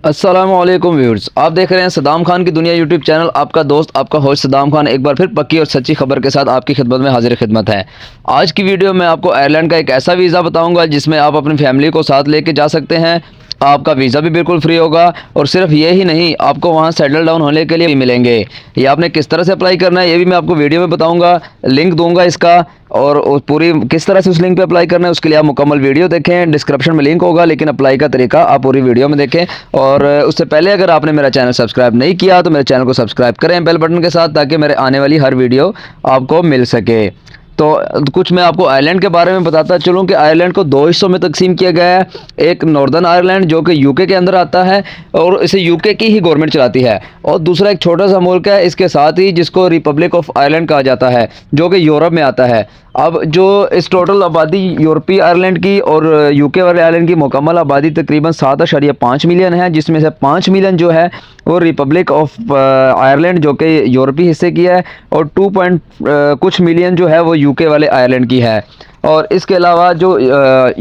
अस्सलामुअलैकुम व्यूअर्स, आप देख रहे हैं सदाम खान की दुनिया यूट्यूब चैनल। आपका दोस्त आपका होस्ट सदाम खान एक बार फिर पक्की और सच्ची खबर के साथ आपकी खिदमत में हाजिर खिदमत है। आज की वीडियो में आपको आयरलैंड का एक ऐसा वीज़ा बताऊंगा जिसमें आप अपनी फैमिली को साथ लेके जा सकते हैं। आपका वीज़ा भी बिल्कुल फ्री होगा और सिर्फ ये ही नहीं, आपको वहाँ सेटल डाउन होने के लिए भी मिलेंगे। ये आपने किस तरह से अप्लाई करना है ये भी मैं आपको वीडियो में बताऊंगा, लिंक दूंगा इसका। और पूरी किस तरह से उस लिंक पे अप्लाई करना है उसके लिए आप मुकम्मल वीडियो देखें, डिस्क्रिप्शन में लिंक होगा, लेकिन अप्लाई का तरीका आप पूरी वीडियो में देखें। और उससे पहले अगर आपने मेरा चैनल सब्सक्राइब नहीं किया तो मेरे चैनल को सब्सक्राइब करें बेल बटन के साथ, ताकि मेरे आने वाली हर वीडियो आपको मिल सके। तो कुछ मैं आपको आयरलैंड के बारे में बताता चलूँ कि आयरलैंड को दो हिस्सों में तकसीम किया गया है। एक नॉर्दर्न आयरलैंड जो कि यूके के अंदर आता है और इसे यूके की ही गवर्नमेंट चलाती है, और दूसरा एक छोटा सा मुल्क है इसके साथ ही जिसको रिपब्लिक ऑफ आयरलैंड कहा जाता है, जो कि यूरोप में आता है। अब जो इस टोटल आबादी यूरोपीय आयरलैंड की और यूके वाले आयरलैंड की मुकम्मल आबादी तकरीबन 7.5 मिलियन है, जिसमें से 5 मिलियन जो है वो रिपब्लिक ऑफ आयरलैंड जो कि यूरोपीय हिस्से की है, और 2 पॉइंट कुछ मिलियन जो है वो यूके वाले आयरलैंड की है। और इसके अलावा जो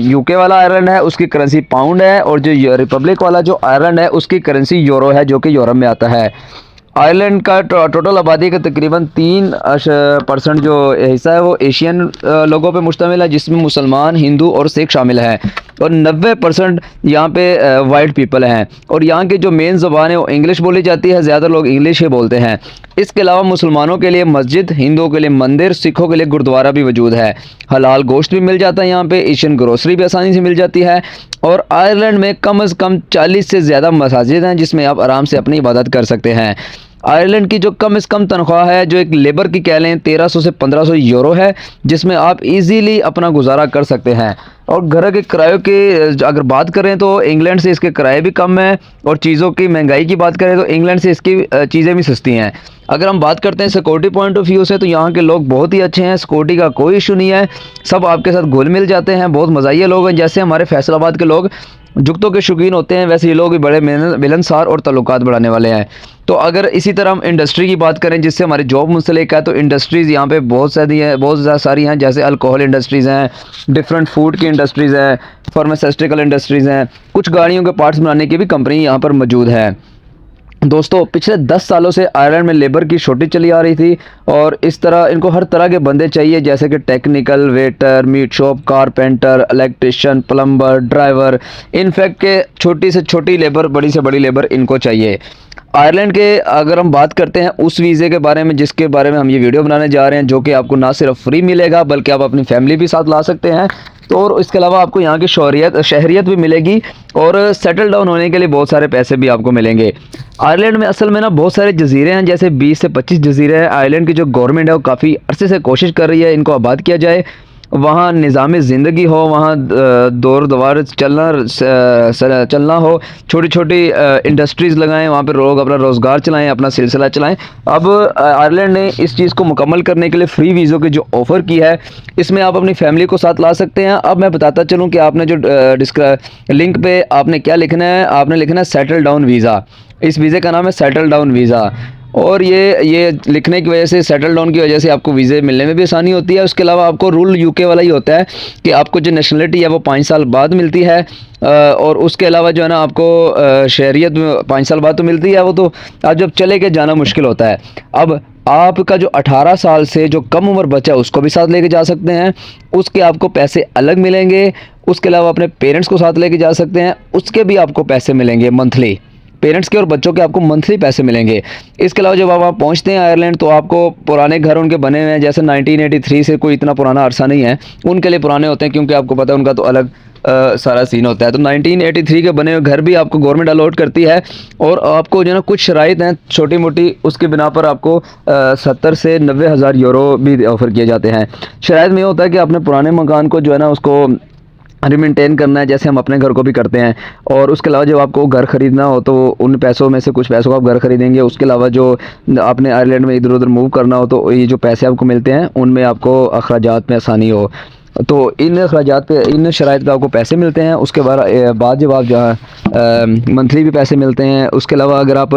यूके वाला आयरलैंड है उसकी करेंसी पाउंड है, और जो रिपब्लिक वाला जो आयरलैंड है उसकी करेंसी यूरो है जो कि यूरोप में आता है। आयरलैंड का टोटल आबादी का तकरीबन 3% जो हिस्सा है वो एशियन लोगों पे मुश्तमिल है, जिसमें मुसलमान, हिंदू और सिख शामिल हैं, और 90% यहाँ पे वाइट पीपल हैं। और यहाँ की जो मेन ज़बान है वो इंग्लिश बोली जाती है, ज़्यादा लोग इंग्लिश ही बोलते हैं। इसके अलावा मुसलमानों के लिए मस्जिद, हिंदुओं के लिए मंदिर, सिखों के लिए गुरुद्वारा भी वजूद है। हलाल गोश्त भी मिल जाता है यहाँ पे, एशियन ग्रोसरी भी आसानी से मिल जाती है। और आयरलैंड में कम से कम 40 से ज़्यादा मसाजिद हैं जिसमें आप आराम से अपनी इबादत कर सकते हैं। आयरलैंड की जो कम से कम तनख्वाह है, जो एक लेबर की कह लें, 1300 से 1500 यूरो है, जिसमें आप इजीली अपना गुजारा कर सकते हैं। और घर के किराए की अगर बात करें तो इंग्लैंड से इसके किराए भी कम हैं, और चीज़ों की महंगाई की बात करें तो इंग्लैंड से इसकी चीज़ें भी सस्ती हैं। अगर हम बात करते हैं सिक्योरिटी पॉइंट ऑफ व्यू से तो यहाँ के लोग बहुत ही अच्छे हैं, सिक्योरिटी का कोई इशू नहीं है, सब आपके साथ घुल मिल जाते हैं, बहुत मज़ाहिया लोग हैं। जैसे हमारे फैसलाबाद के लोग जुगतों के शौकीन होते हैं, वैसे ये लोग भी बड़े मिलनसार और ताल्लुकात बढ़ाने वाले हैं। तो अगर इसी तरह हम इंडस्ट्री की बात करें जिससे हमारी जॉब मुंसलिक है, तो इंडस्ट्रीज़ यहाँ पे बहुत सारी हैं, बहुत ज़्यादा सारी हैं। जैसे अल्कोहल इंडस्ट्रीज़ हैं, डिफरेंट फूड की इंडस्ट्रीज़ हैं, फार्मास्यूटिकल इंडस्ट्रीज़ हैं, कुछ गाड़ियों के पार्ट्स बनाने की भी कंपनी यहाँ पर मौजूद है। दोस्तों, पिछले 10 सालों से आयरलैंड में लेबर की शॉर्टेज चली आ रही थी, और इस तरह इनको हर तरह के बंदे चाहिए, जैसे कि technical, waiter, meat shop, carpenter, electrician, plumber, driver, in fact के छोटी से छोटी लेबर, बड़ी से बड़ी लेबर इनको चाहिए। आयरलैंड के अगर हम बात करते हैं उस वीज़े के बारे में जिसके बारे में हम ये वीडियो बनाने जा रहे हैं, जो कि आपको ना सिर्फ फ्री मिलेगा बल्कि आप अपनी फैमिली भी साथ ला सकते हैं। तो और इसके अलावा आपको यहाँ की शहरियत भी मिलेगी, और सेटल डाउन होने के लिए बहुत सारे पैसे भी आपको मिलेंगे। आयरलैंड में असल में ना बहुत सारे जजीरे हैं, जैसे 20 से 25 जजीरे हैं। आयरलैंड की जो गवर्नमेंट है वो काफ़ी अरसे से कोशिश कर रही है इनको आबाद किया जाए, वहाँ निज़ाम ज़िंदगी हो, वहाँ दौर दवार चलना हो, छोटी छोटी इंडस्ट्रीज़ लगाएं, वहाँ पे लोग अपना रोज़गार चलाएं, अपना सिलसिला चलाएं। अब आयरलैंड ने इस चीज़ को मुकम्मल करने के लिए फ्री वीज़ों की जो ऑफ़र की है, इसमें आप अपनी फैमिली को साथ ला सकते हैं। अब मैं बताता चलूँ कि आपने जो लिंक पे आपने क्या लिखना है, आपने लिखना है सेटल डाउन वीज़ा। इस वीज़े का नाम है सेटल डाउन वीज़ा, और ये लिखने की वजह से, सेटल डाउन की वजह से आपको वीज़े मिलने में भी आसानी होती है। उसके अलावा आपको रूल यूके वाला ही होता है कि आपको जो नेशनलिटी है वो 5 साल बाद मिलती है, और उसके अलावा जो है ना आपको शहरियत 5 साल बाद तो मिलती है, वो तो आप जब चले के जाना मुश्किल होता है। अब आपका जो 18 साल से जो कम उम्र बच्चा है उसको भी साथ लेके जा सकते हैं, उसके आपको पैसे अलग मिलेंगे। उसके अलावा अपने पेरेंट्स को साथ लेके जा सकते हैं, उसके भी आपको पैसे मिलेंगे मंथली। पेरेंट्स के और बच्चों के आपको मंथली पैसे मिलेंगे। इसके अलावा जब आप वहाँ पहुँचते हैं आयरलैंड, तो आपको पुराने घर उनके बने हुए हैं, जैसे 1983 से कोई इतना पुराना अरसा नहीं है, उनके लिए पुराने होते हैं, क्योंकि आपको पता है उनका तो अलग सारा सीन होता है। तो 1983 के बने हुए घर भी आपको गवर्नमेंट अलॉट करती है, और आपको जो है ना कुछ शराइत हैं छोटी मोटी, उसकी बिना पर आपको 70 से 90 हज़ार यूरो भी ऑफ़र किए जाते हैं। शराइत में ये होता है कि अपने पुराने मकान को जो है ना उसको रिमेंटेन करना है, जैसे हम अपने घर को भी करते हैं। और उसके अलावा जब आपको घर ख़रीदना हो तो उन पैसों में से कुछ पैसों को आप घर ख़रीदेंगे। उसके अलावा जो आपने आयरलैंड में इधर उधर मूव करना हो तो ये जो पैसे आपको मिलते हैं उनमें आपको अखराजात में आसानी हो। तो इन अखराजात पे, इन शराइत पे आपको पैसे मिलते हैं। उसके बाद जब आप जहाँ मंथली भी पैसे मिलते हैं। उसके अलावा अगर आप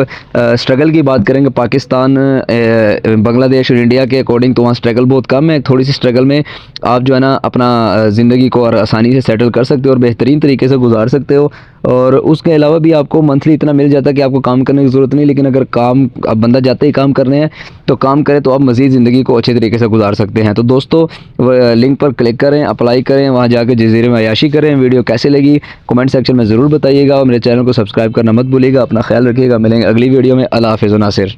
स्ट्रगल की बात करेंगे पाकिस्तान, बांग्लादेश और इंडिया के अकॉर्डिंग, तो वहाँ स्ट्रगल बहुत कम है। थोड़ी सी स्ट्रगल में आप जो है ना अपना ज़िंदगी को और आसानी से सेटल कर सकते हो और बेहतरीन तरीके से गुजार सकते हो। और उसके अलावा भी आपको मंथली इतना मिल जाता है कि आपको काम करने की ज़रूरत नहीं। लेकिन अगर काम, अब बंदा जाते ही काम करने हैं तो काम करे तो आप मज़ीद ज़िंदगी को अच्छे तरीके से गुजार सकते हैं। तो दोस्तों लिंक पर क्लिक करें, अप्लाई करें, वहाँ जाकर जज़ीरे में अय्याशी करें। वीडियो कैसे लगी कमेंट सेक्शन में ज़रूर बताइएगा और मेरे चैनल को सब्सक्राइब करना मत भूलिएगा। अपना ख्याल रखिएगा। मिलेंगे अगली वीडियो में। अल्लाह हाफ़िज़ नासिर।